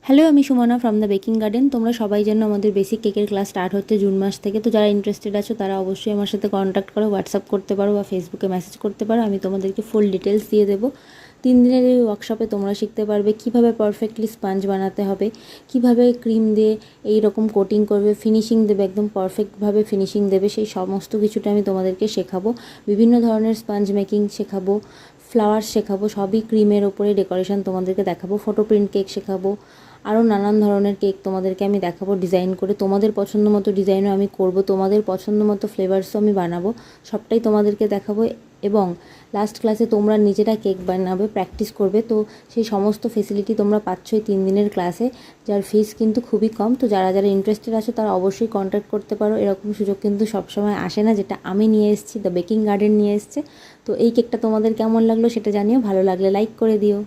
Hello, আমি Sumana from the baking garden. তোমরা সবাই জানো আমাদের বেসিক কেকের ক্লাস স্টার্ট হচ্ছে জুন মাস থেকে। তো যারা ইন্টারেস্টেড আছো তারা অবশ্যই আমার সাথে কন্ট্যাক্ট করো, হোয়াটসঅ্যাপ করতে পারো বা ফেসবুকে মেসেজ করতে পারো। আমি তোমাদেরকে ফুল ডিটেলস দিয়ে দেবো। 3 দিনের এই ওয়ার্কশপে তোমরা শিখতে পারবে কীভাবে পারফেক্টলি স্পঞ্জ বানাতে হবে, কীভাবে ক্রিম দিয়ে এই রকম কোটিং করবে, ফিনিশিং দেবে, একদম পারফেক্টভাবে ফিনিশিং দেবে, সেই সমস্ত কিছুটা আমি তোমাদেরকে শেখাবো। বিভিন্ন ধরনের স্পঞ্জ মেকিং শেখাবো, ফ্লাওয়ার শেখাবো, সবই ক্রিমের ওপরে ডেকোরেশন তোমাদেরকে দেখাবো, ফটো প্রিন্ট কেক শেখাবো, আরও নানান ধরনের কেক তোমাদেরকে আমি দেখাবো ডিজাইন করে। তোমাদের পছন্দ মতো ডিজাইনও আমি করব, তোমাদের পছন্দ মতো ফ্লেভার্সও আমি বানাবো, সবটাই তোমাদেরকে দেখাবো। এবং লাস্ট ক্লাসে তোমরা নিজেরা কেক বানাবে, প্র্যাকটিস করবে। তো সেই সমস্ত ফেসিলিটি তোমরা পাচ্ছ এই 3 দিনের ক্লাসে, যার ফিস কিন্তু খুবই কম। তো যারা যারা ইন্টারেস্টেড আছো তারা অবশ্যই কন্ট্যাক্ট করতে পারো। এরকম সুযোগ কিন্তু সবসময় আসে না, যেটা আমি নিয়ে এসেছি, দ্য বেকিং গার্ডেন নিয়ে এসছে। তো এই কেকটা তোমাদের কেমন লাগলো সেটা জানিও, ভালো লাগলে লাইক করে দিও।